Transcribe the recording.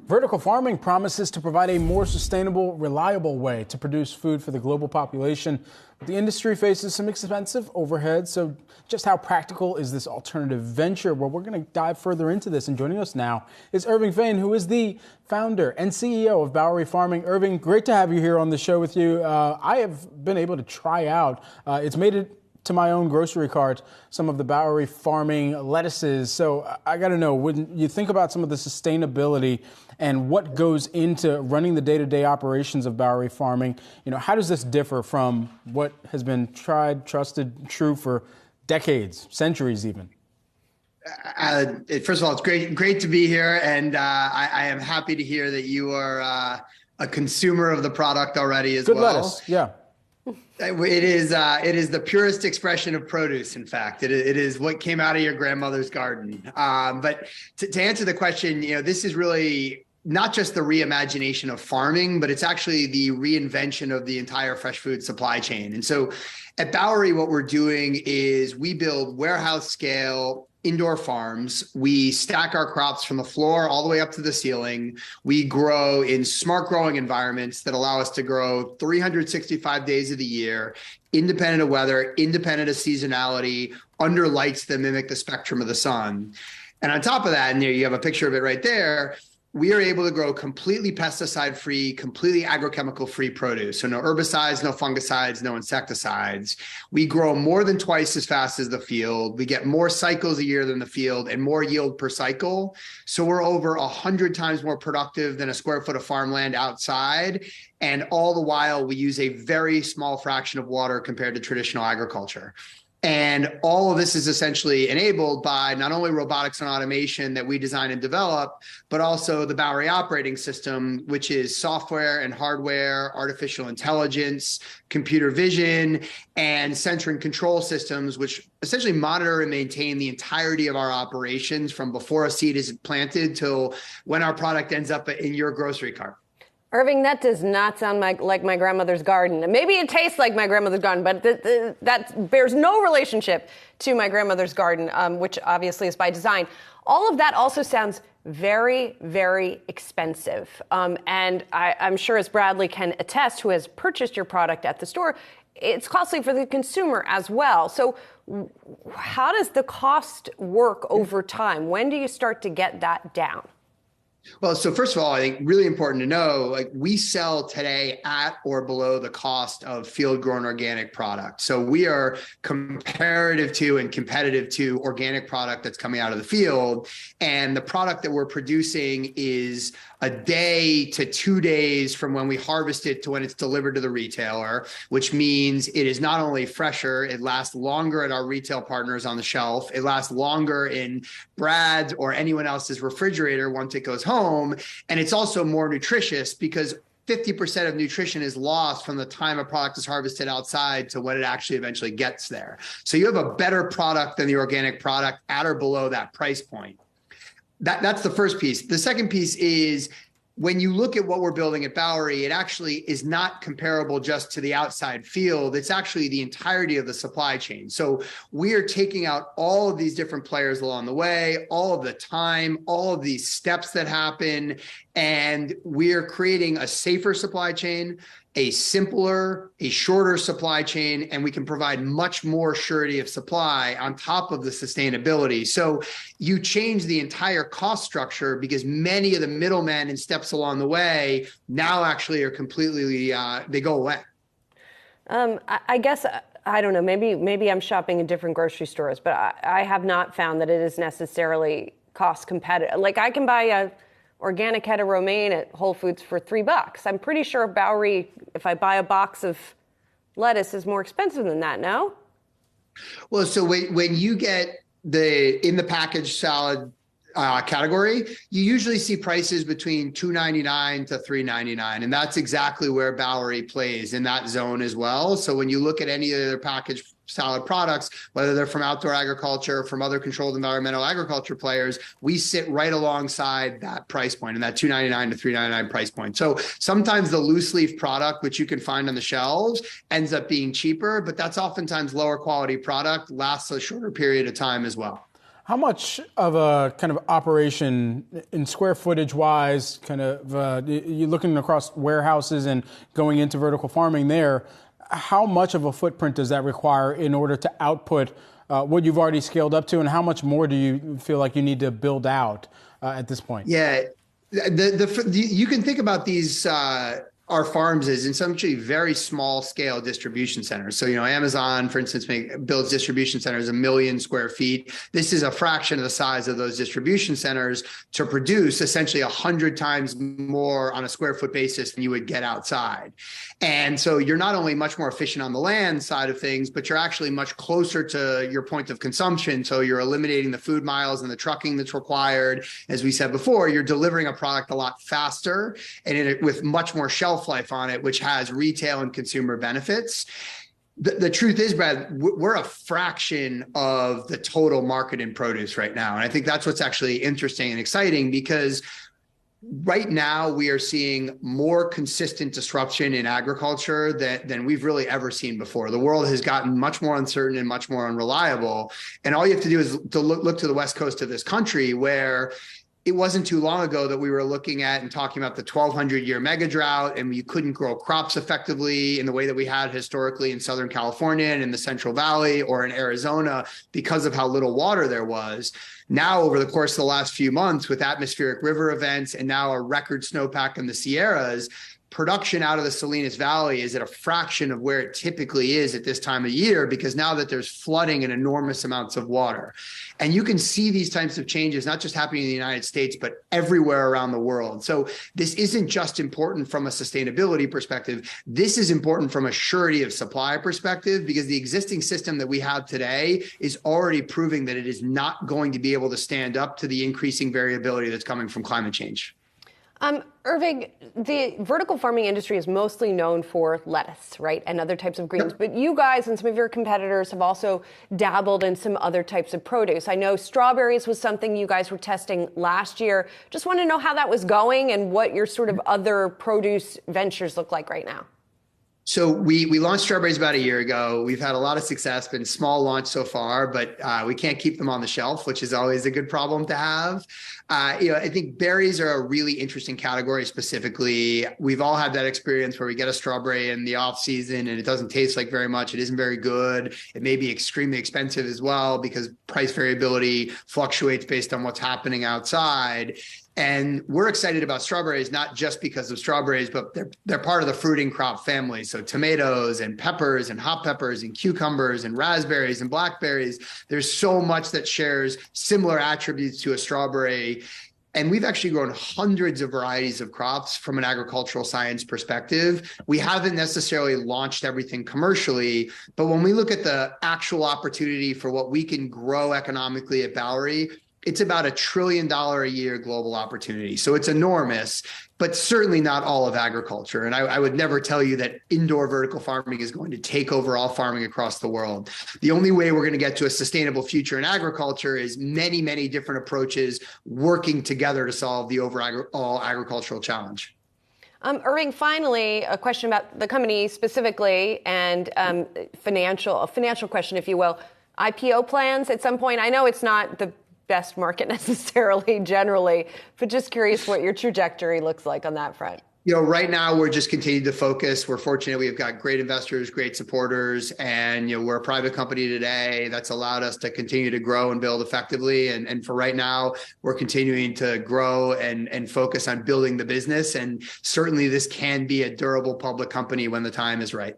Vertical farming promises to provide a more sustainable, reliable way to produce food for the global population. But the industry faces some expensive overhead. So just how practical is this alternative venture? Well, we're going to dive further into this. And joining us now is Irving Fain, who is the founder and CEO of Bowery Farming. Irving, great to have you here on the show with you. I have been able to try out. It's made it to my own grocery cart, some of the Bowery Farming lettuces. So I got to know, when you think about some of the sustainability and what goes into running the day-to-day operations of Bowery Farming, how does this differ from what has been tried, trusted, true for decades, centuries even? First of all, it's great to be here, and I am happy to hear that you are a consumer of the product already as well. Good lettuce, yeah. It is the purest expression of produce. In fact, it is what came out of your grandmother's garden. But to answer the question, this is really not just the reimagination of farming, but it's actually the reinvention of the entire fresh food supply chain. And so at Bowery, what we're doing is we build warehouse scale indoor farms. We stack our crops from the floor all the way up to the ceiling. We grow in smart growing environments that allow us to grow 365 days of the year, independent of weather, independent of seasonality, under lights that mimic the spectrum of the sun. And on top of that, and you have a picture of it right there, we are able to grow completely pesticide-free, completely agrochemical-free produce. So no herbicides, no fungicides, no insecticides. We grow more than twice as fast as the field. We get more cycles a year than the field and more yield per cycle. So we're over 100 times more productive than a square foot of farmland outside. And all the while, we use a very small fraction of water compared to traditional agriculture. And all of this is essentially enabled by not only robotics and automation that we design and develop, but also the Bowery operating system, which is software and hardware, artificial intelligence, computer vision, and sensor and control systems, which essentially monitor and maintain the entirety of our operations from before a seed is planted till when our product ends up in your grocery cart. Irving, that does not sound like my grandmother's garden. Maybe it tastes like my grandmother's garden, but that bears no relationship to my grandmother's garden, which obviously is by design. All of that also sounds very, very expensive. And I'm sure, as Bradley can attest, who has purchased your product at the store, it's costly for the consumer as well. So how does the cost work over time? When do you start to get that down? Well, so first of all, I think really important to know, we sell today at or below the cost of field-grown organic product. So we are comparative to and competitive to organic product that's coming out of the field. And the product that we're producing is a day to 2 days from when we harvest it to when it's delivered to the retailer, which means it is not only fresher, it lasts longer at our retail partners on the shelf. It lasts longer in Brad's or anyone else's refrigerator once it goes home. And it's also more nutritious because 50% of nutrition is lost from the time a product is harvested outside to when it actually eventually gets there. So you have a better product than the organic product at or below that price point. That's the first piece. The second piece is when you look at what we're building at Bowery, it actually is not comparable just to the outside field. It's actually the entirety of the supply chain. So we are taking out all of these different players along the way, all of the time, all of these steps that happen, and we are creating a safer supply chain, a simpler, a shorter supply chain, and we can provide much more surety of supply on top of the sustainability. So you change the entire cost structure because many of the middlemen and steps along the way now actually are completely, they go away. I guess, I don't know, maybe I'm shopping in different grocery stores, but I have not found that it is necessarily cost competitive. Like I can buy a organic head of romaine at Whole Foods for $3. I'm pretty sure Bowery, if I buy a box of lettuce, is more expensive than that, no? Well, so when you get in the packaged salad category, you usually see prices between $2.99 to $3.99. And that's exactly where Bowery plays, in that zone as well. So when you look at any of their packaged salad products, whether they're from outdoor agriculture, from other controlled environmental agriculture players, we sit right alongside that price point, and that $2.99 to $3.99 price point. So sometimes the loose leaf product, which you can find on the shelves, ends up being cheaper, but that's oftentimes lower quality product, lasts a shorter period of time as well. How much of a kind of operation in square footage wise, kind of you're looking across warehouses and going into vertical farming there, how much of a footprint does that require in order to output what you've already scaled up to, and how much more do you feel like you need to build out at this point? Yeah, you can think about these our farms is in some actually very small scale distribution centers. So, Amazon, for instance, builds distribution centers 1 million square feet. This is a fraction of the size of those distribution centers to produce essentially 100 times more on a square foot basis than you would get outside. And so you're not only much more efficient on the land side of things, but you're actually much closer to your point of consumption. So you're eliminating the food miles and the trucking that's required. As we said before, you're delivering a product a lot faster and with much more shelf life on it, which has retail and consumer benefits. The truth is, Brad, we're a fraction of the total market in produce right now. And I think that's what's actually interesting and exciting, because right now we are seeing more consistent disruption in agriculture than we've really ever seen before. The world has gotten much more uncertain and much more unreliable. And all you have to do is to look to the West Coast of this country, where it wasn't too long ago that we were looking at and talking about the 1,200-year mega drought, and you couldn't grow crops effectively in the way that we had historically in Southern California and in the Central Valley or in Arizona because of how little water there was. Now, over the course of the last few months, with atmospheric river events and now a record snowpack in the Sierras, production out of the Salinas Valley is at a fraction of where it typically is at this time of year, because now that there's flooding and enormous amounts of water. And you can see these types of changes not just happening in the United States, but everywhere around the world. So this isn't just important from a sustainability perspective. This is important from a surety of supply perspective, because the existing system that we have today is already proving that it is not going to be able to stand up to the increasing variability that's coming from climate change. Irving, the vertical farming industry is mostly known for lettuce, right, and other types of greens. Yep. But you guys and some of your competitors have also dabbled in some other types of produce. I know strawberries was something you guys were testing last year. Just want to know how that was going and what your sort of other produce ventures look like right now. So we launched strawberries about a year ago. We've had a lot of success, been small launch so far, but we can't keep them on the shelf, which is always a good problem to have. I think berries are a really interesting category specifically. We've all had that experience where we get a strawberry in the off season and it doesn't taste like very much. It isn't very good. It may be extremely expensive as well, because price variability fluctuates based on what's happening outside. And we're excited about strawberries, not just because of strawberries, but they're part of the fruiting crop family. So tomatoes and peppers and hot peppers and cucumbers and raspberries and blackberries. There's so much that shares similar attributes to a strawberry. And we've actually grown hundreds of varieties of crops from an agricultural science perspective. We haven't necessarily launched everything commercially, but when we look at the actual opportunity for what we can grow economically at Bowery, it's about $1 trillion a year global opportunity. So it's enormous, but certainly not all of agriculture. And I would never tell you that indoor vertical farming is going to take over all farming across the world. The only way we're going to get to a sustainable future in agriculture is many, many different approaches working together to solve the overall agricultural challenge. Irving, finally, a question about the company specifically and a financial question, if you will. IPO plans at some point? I know it's not the best market necessarily generally, but just curious what your trajectory looks like on that front. Right now we're just continuing to focus. We're fortunate we've got great investors, great supporters, and we're a private company today that's allowed us to continue to grow and build effectively. And for right now, we're continuing to grow and focus on building the business. And certainly this can be a durable public company when the time is right.